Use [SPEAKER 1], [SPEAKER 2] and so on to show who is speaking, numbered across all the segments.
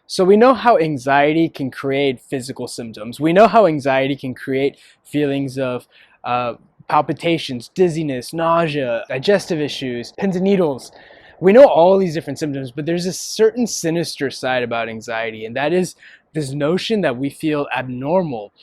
[SPEAKER 1] So we know how anxiety can create physical symptoms. We know how anxiety can create feelings of uh, palpitations, dizziness, nausea, digestive issues, pins and needles. We know all these different symptoms, but there's a certain sinister side about anxiety, and that is this notion that we feel abnormal.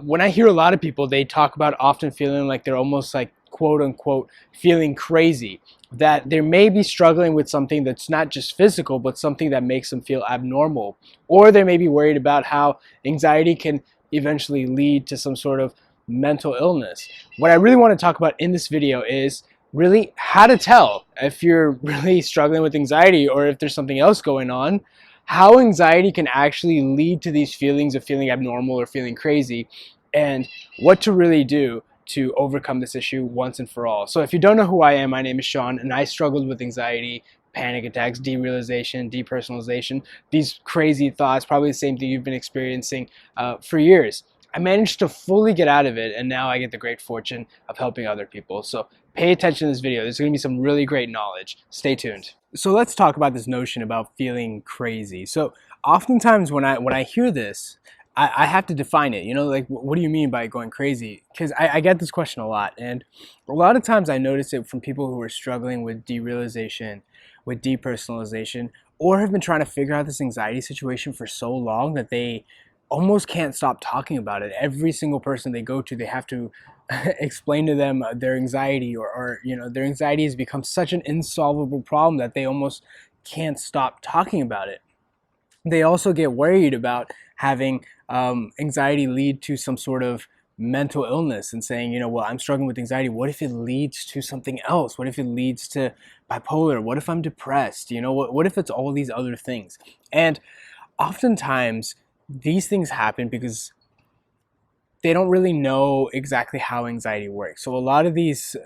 [SPEAKER 1] When I hear a lot of people, they talk about often feeling like they're almost like quote unquote feeling crazy, that they may be struggling with something that's not just physical, but something that makes them feel abnormal. Or they may be worried about how anxiety can eventually lead to some sort of mental illness. What I really want to talk about in this video is really how to tell if you're really struggling with anxiety or if there's something else going on, how anxiety can actually lead to these feelings of feeling abnormal or feeling crazy, and what to really do to overcome this issue once and for all. So if you don't know who I am, my name is Shaan, and I struggled with anxiety, panic attacks, derealization, depersonalization, these crazy thoughts, probably the same thing you've been experiencing for years. I managed to fully get out of it, and now I get the great fortune of helping other people. So pay attention to this video. There's going to be some really great knowledge. Stay tuned. So let's talk about this notion about feeling crazy. So oftentimes when I hear this, I have to define it, you know, like what do you mean by going crazy? Because I get this question a lot, and a lot of times I notice it from people who are struggling with derealization, with depersonalization, or have been trying to figure out this anxiety situation for so long that they almost can't stop talking about it. Every single person they go to, they have to explain to them their anxiety, or you know, their anxiety has become such an insolvable problem that they almost can't stop talking about it. They also get worried about having anxiety lead to some sort of mental illness and saying, you know, well, I'm struggling with anxiety. What if it leads to something else? What if it leads to bipolar? What if I'm depressed? You know, what if it's all these other things? And oftentimes these things happen because they don't really know exactly how anxiety works. So a lot of these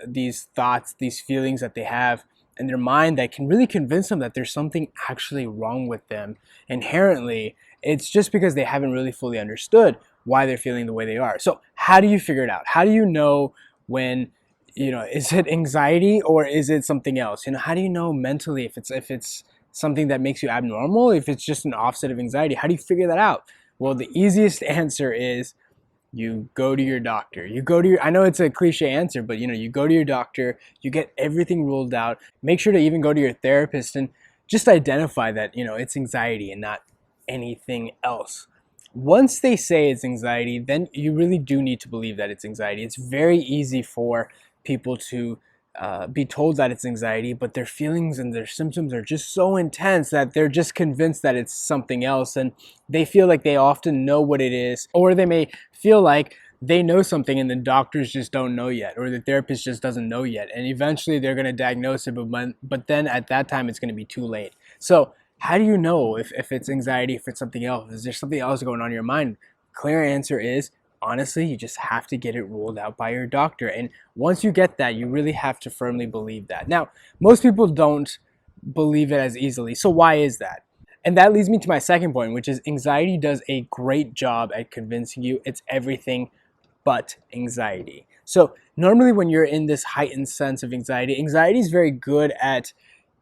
[SPEAKER 1] thoughts, these feelings that they have in their mind that can really convince them that there's something actually wrong with them inherently, it's just because they haven't really fully understood why they're feeling the way they are. So how do you figure it out? How do you know when, you know, is it anxiety or is it something else? You know, how do you know mentally if it's something that makes you abnormal, if it's just an offset of anxiety? How do you figure that out? Well, the easiest answer is you go to your doctor. You go to your, I know it's a cliche answer, but you know, you go to your doctor, you get everything ruled out. Make sure to even go to your therapist and just identify that, you know, it's anxiety and not anything else. Once they say it's anxiety, then you really do need to believe that it's anxiety. It's very easy for people to be told that it's anxiety, but their feelings and their symptoms are just so intense that they're just convinced that it's something else, and they feel like they often know what it is, or they may feel like they know something and the doctors just don't know yet, or the therapist just doesn't know yet, and eventually they're going to diagnose it, but then at that time it's going to be too late. So how do you know if it's anxiety, if it's something else? Is there something else going on in your mind? Clear answer is, honestly, you just have to get it ruled out by your doctor. And once you get that, you really have to firmly believe that. Now, most people don't believe it as easily. So why is that? And that leads me to my second point, which is anxiety does a great job at convincing you it's everything but anxiety. So normally when you're in this heightened sense of anxiety, anxiety is very good at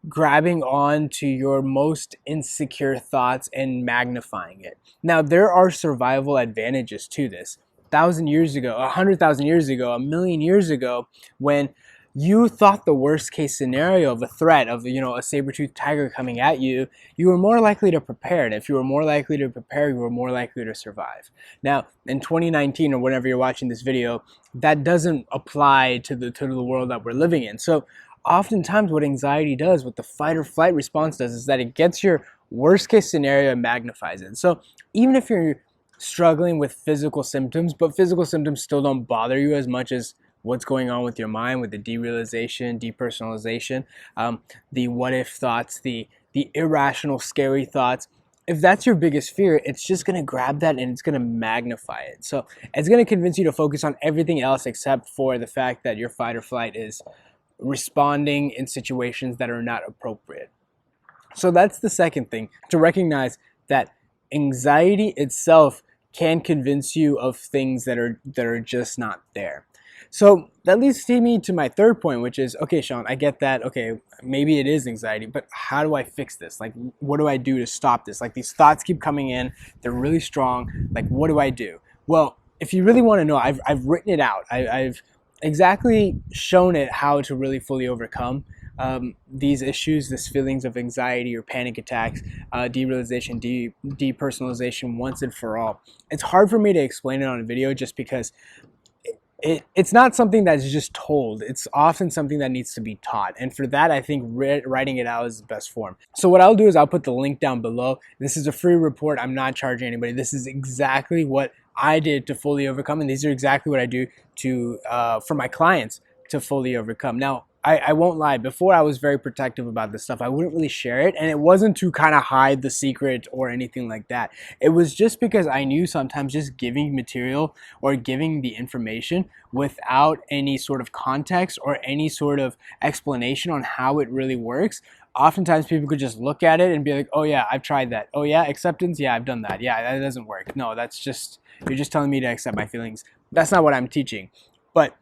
[SPEAKER 1] grabbing on to your most insecure thoughts and magnifying it. Now, there are survival advantages to this. 1,000 years ago, 100,000 years ago, a million years ago, when you thought the worst case scenario of a threat of, you know, a saber-toothed tiger coming at you, you were more likely to prepare. And if you were more likely to prepare, you were more likely to survive. Now, in 2019 or whenever you're watching this video, that doesn't apply to the world that we're living in. So oftentimes what anxiety does, what the fight or flight response does, is that it gets your worst case scenario and magnifies it. So even if you're struggling with physical symptoms, but physical symptoms still don't bother you as much as what's going on with your mind, with the derealization, depersonalization, the what if thoughts, the irrational, scary thoughts, if that's your biggest fear, it's just going to grab that and it's going to magnify it. So it's going to convince you to focus on everything else except for the fact that your fight or flight is responding in situations that are not appropriate. So that's the second thing, to recognize that anxiety itself can convince you of things that are just not there. So that leads me to my third point, which is, okay, Shaan, I get that. Okay, maybe it is anxiety, but how do I fix this? Like, what do I do to stop this? Like, these thoughts keep coming in. They're really strong. Like, what do I do? Well, if you really want to know, I've written it out. I've exactly shown it how to really fully overcome these issues, these feelings of anxiety or panic attacks, derealization, depersonalization once and for all. It's hard for me to explain it on a video just because it's not something that's just told. It's often something that needs to be taught. And for that, I think writing it out is the best form. So what I'll do is I'll put the link down below. This is a free report. I'm not charging anybody. This is exactly what I did to fully overcome. And these are exactly what I do to for my clients to fully overcome. Now, I won't lie, before I was very protective about this stuff. I wouldn't really share it, and it wasn't to kind of hide the secret or anything like that. It was just because I knew sometimes just giving material or giving the information without any sort of context or any sort of explanation on how it really works, oftentimes people could just look at it and be like, oh yeah, I've tried that. Oh yeah, acceptance, yeah, I've done that. Yeah, that doesn't work. No, that's just, you're just telling me to accept my feelings. That's not what I'm teaching. But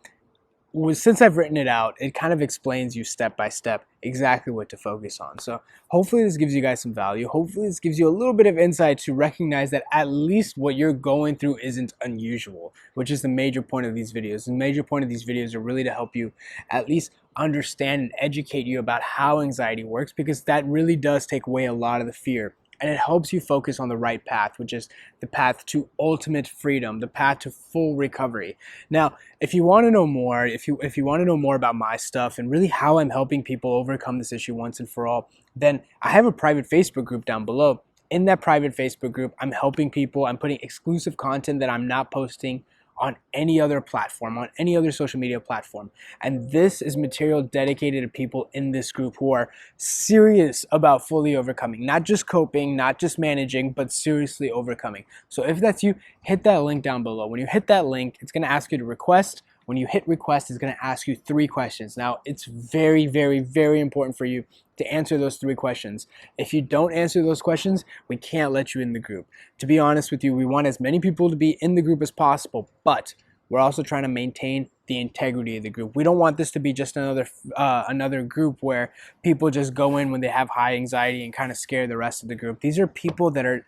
[SPEAKER 1] since I've written it out, it kind of explains you step by step exactly what to focus on. So hopefully this gives you guys some value. Hopefully this gives you a little bit of insight to recognize that at least what you're going through isn't unusual, which is the major point of these videos. The major point of these videos are really to help you at least understand and educate you about how anxiety works, because that really does take away a lot of the fear. And it helps you focus on the right path, which is the path to ultimate freedom, the path to full recovery. Now, if you want to know more, if you want to know more about my stuff and really how I'm helping people overcome this issue once and for all, then I have a private Facebook group down below. In that private Facebook group, I'm helping people. I'm putting exclusive content that I'm not posting on any other platform, on any other social media platform. And this is material dedicated to people in this group who are serious about fully overcoming, not just coping, not just managing, but seriously overcoming. So if that's you, hit that link down below. When you hit that link, it's going to ask you to request. When you hit request, it's going to ask you 3 questions. Now, it's very, very, very important for you to answer those 3 questions. If you don't answer those questions, we can't let you in the group. To be honest with you, we want as many people to be in the group as possible, but we're also trying to maintain the integrity of the group. We don't want this to be just another group where people just go in when they have high anxiety and kind of scare the rest of the group. These are people that are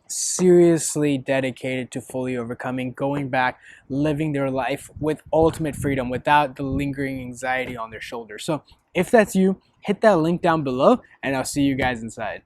[SPEAKER 1] seriously dedicated to fully overcoming, going back, living their life with ultimate freedom without the lingering anxiety on their shoulders. So if that's you, hit that link down below and I'll see you guys inside.